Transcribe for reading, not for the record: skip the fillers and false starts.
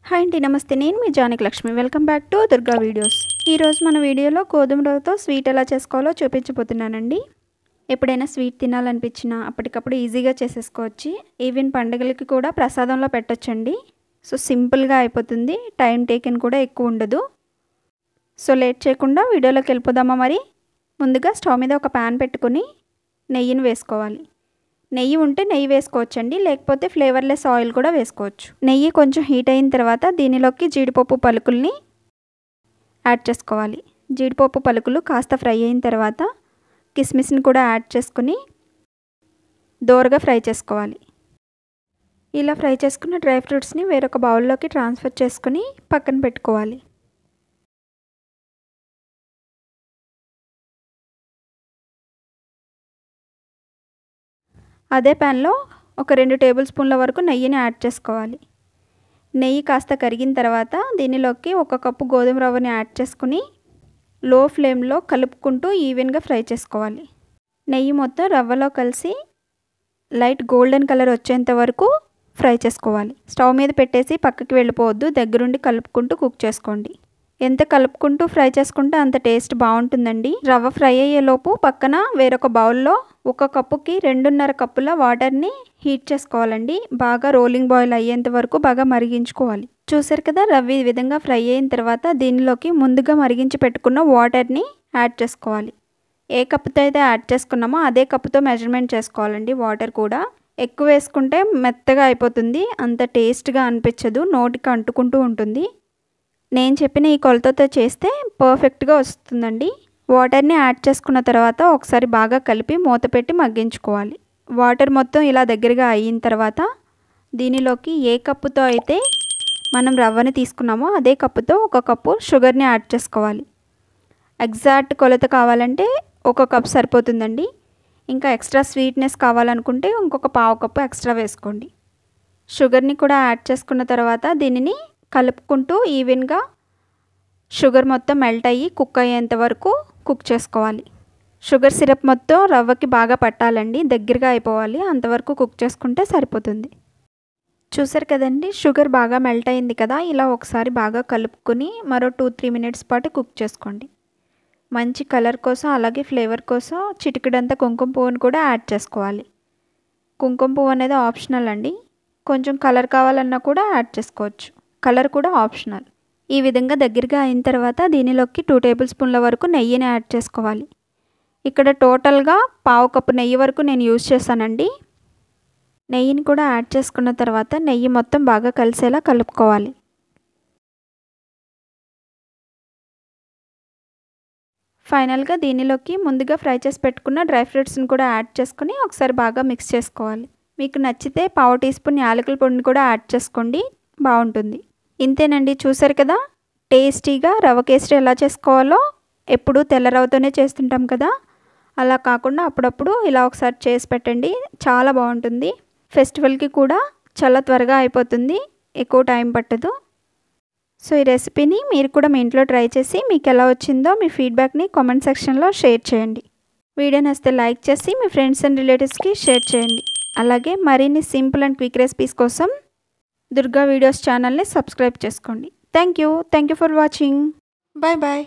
Hi అండి, నమస్తే. నేను మీ Janaki Lakshmi. Welcome back to Durga videos. ఈరోజు మన వీడియోలో గోధుమ రవ్వతో స్వీట్ ఎలా చేసుకోవాలో చూపించబోతున్నానండి. ఎప్పుడైనా స్వీట్ తినాలనిపించినా అప్పటికప్పుడు ఈజీగా చేసేసుకోవచ్చు. ఈవెన్ పండుగలకి కూడా ప్రసాదంలో పెట్టొచ్చండి. సో సింపుల్గా అయిపోతుంది, టైం టేకెన్ కూడా ఎక్కువ ఉండదు. సో లేట్ చేయకుండా వీడియోలోకి వెళ్ళిపోదామా. మరి ముందుగా స్టవ్ మీద ఒక ప్యాన్ పెట్టుకుని నెయ్యిని వేసుకోవాలి. నెయ్యి ఉంటే నెయ్యి వేసుకోవచ్చండి, లేకపోతే ఫ్లేవర్లెస్ ఆయిల్ కూడా వేసుకోవచ్చు. నెయ్యి కొంచెం హీట్ అయిన తర్వాత దీనిలోకి జీడిపప్పు పలుకుల్ని యాడ్ చేసుకోవాలి. జీడిపప్పు పలుకులు కాస్త ఫ్రై అయిన తర్వాత కిస్మిస్ని కూడా యాడ్ చేసుకుని దోరగా ఫ్రై చేసుకోవాలి. ఇలా ఫ్రై చేసుకున్న డ్రై ఫ్రూట్స్ని వేరొక బౌల్లోకి ట్రాన్స్ఫర్ చేసుకుని పక్కన పెట్టుకోవాలి. అదే ప్యాన్లో ఒక 2 టేబుల్ స్పూన్ల వరకు నెయ్యిని యాడ్ చేసుకోవాలి. నెయ్యి కాస్త కరిగిన తర్వాత దీనిలోకి 1 కప్పు గోధుమ రవ్వని యాడ్ చేసుకుని లో ఫ్లేమ్లో కలుపుకుంటూ ఈవెన్గా ఫ్రై చేసుకోవాలి. నెయ్యి మొత్తం రవ్వలో కలిసి లైట్ గోల్డెన్ కలర్ వచ్చేంత వరకు ఫ్రై చేసుకోవాలి. స్టవ్ మీద పెట్టేసి పక్కకి వెళ్ళిపోవద్దు, దగ్గరుండి కలుపుకుంటూ కుక్ చేసుకోండి. ఎంత కలుపుకుంటూ ఫ్రై చేసుకుంటే అంత టేస్ట్ బాగుంటుందండి. రవ్వ ఫ్రై అయ్యేలోపు పక్కన వేరొక బౌల్లో 1 కప్పుకి 2.5 కప్పుల వాటర్ని హీట్ చేసుకోవాలండి. బాగా రోలింగ్ బాయిల్ అయ్యేంత వరకు బాగా మరిగించుకోవాలి. చూసారు కదా, రవ్వ ఈ విధంగా ఫ్రై అయిన తర్వాత దీనిలోకి ముందుగా మరిగించి పెట్టుకున్న వాటర్ని యాడ్ చేసుకోవాలి. ఏ కప్పుతో అయితే యాడ్ చేసుకున్నామో అదే కప్పుతో మెజర్మెంట్ చేసుకోవాలండి. వాటర్ కూడా ఎక్కువ వేసుకుంటే మెత్తగా అయిపోతుంది, అంత టేస్ట్గా అనిపించదు, నోటికి అంటుకుంటూ ఉంటుంది. నేను చెప్పిన ఈ కొలతతో చేస్తే పర్ఫెక్ట్గా వస్తుందండి. వాటర్ని యాడ్ చేసుకున్న తర్వాత ఒకసారి బాగా కలిపి మూత పెట్టి మగ్గించుకోవాలి. వాటర్ మొత్తం ఇలా దగ్గరగా అయిన తర్వాత దీనిలోకి ఏ కప్పుతో అయితే మనం రవ్వని తీసుకున్నామో అదే కప్పుతో 1 కప్పు షుగర్ని యాడ్ చేసుకోవాలి. ఎగ్జాక్ట్ కొలత కావాలంటే 1 కప్ సరిపోతుందండి. ఇంకా ఎక్స్ట్రా స్వీట్నెస్ కావాలనుకుంటే ఇంకొక పావు కప్పు ఎక్స్ట్రా వేసుకోండి. షుగర్ని కూడా యాడ్ చేసుకున్న తర్వాత దీనిని కలుపుకుంటూ ఈవెన్గా షుగర్ మొత్తం మెల్ట్ అయ్యి కుక్ అయ్యేంత వరకు కుక్ చేసుకోవాలి. షుగర్ సిరప్ మొత్తం రవ్వకి బాగా పట్టాలండి, దగ్గరగా అయిపోవాలి, అంతవరకు కుక్ చేసుకుంటే సరిపోతుంది. చూసారు కదండి, షుగర్ బాగా మెల్ట్ అయింది కదా. ఇలా ఒకసారి బాగా కలుపుకొని మరో 2-3 మినిట్స్ పాటు కుక్ చేసుకోండి. మంచి కలర్ కోసం అలాగే ఫ్లేవర్ కోసం చిటికెడంత కుంకుమ పువ్వును కూడా యాడ్ చేసుకోవాలి. కుంకుమ పువ్వు అనేది ఆప్షనల్ అండి, కొంచెం కలర్ కావాలన్నా కూడా యాడ్ చేసుకోవచ్చు. కలర్ కూడా ఆప్షనల్. ఈ విధంగా దగ్గరగా అయిన తర్వాత దీనిలోకి 2 టేబుల్ స్పూన్ల వరకు నెయ్యిని యాడ్ చేసుకోవాలి. ఇక్కడ టోటల్గా పావు కప్పు నెయ్యి వరకు నేను యూజ్ చేశానండి. నెయ్యిని కూడా యాడ్ చేసుకున్న తర్వాత నెయ్యి మొత్తం బాగా కలిసేలా కలుపుకోవాలి. ఫైనల్గా దీనిలోకి ముందుగా ఫ్రై చేసి పెట్టుకున్న డ్రై ఫ్రూట్స్ని కూడా యాడ్ చేసుకుని ఒకసారి బాగా మిక్స్ చేసుకోవాలి. మీకు నచ్చితే పావు టీ స్పూన్ యాలకుల పొడిని కూడా యాడ్ చేసుకోండి, బాగుంటుంది. ఇంతేనండి, చూసారు కదా, టేస్టీగా రవ్వ కేసరి ఎలా చేసుకోవాలో. ఎప్పుడూ తెల్ల రవ్వతోనే చేస్తుంటాం కదా, అలా కాకుండా అప్పుడప్పుడు ఇలా ఒకసారి చేసి పెట్టండి, చాలా బాగుంటుంది. ఫెస్టివల్కి కూడా చాలా త్వరగా అయిపోతుంది, ఎక్కువ టైం పట్టదు. సో ఈ రెసిపీని మీరు కూడా మీ ఇంట్లో ట్రై చేసి మీకు ఎలా వచ్చిందో మీ ఫీడ్బ్యాక్ని కామెంట్ సెక్షన్లో షేర్ చేయండి. వీడియో నచ్చితే లైక్ చేసి మీ ఫ్రెండ్స్ అండ్ రిలేటివ్స్కి షేర్ చేయండి. అలాగే మరిన్ని సింపుల్ అండ్ క్విక్ రెసిపీస్ కోసం దుర్గా వీడియోస్ ఛానల్ని సబ్స్క్రైబ్ చేసుకోండి. Thank you for watching. Bye bye.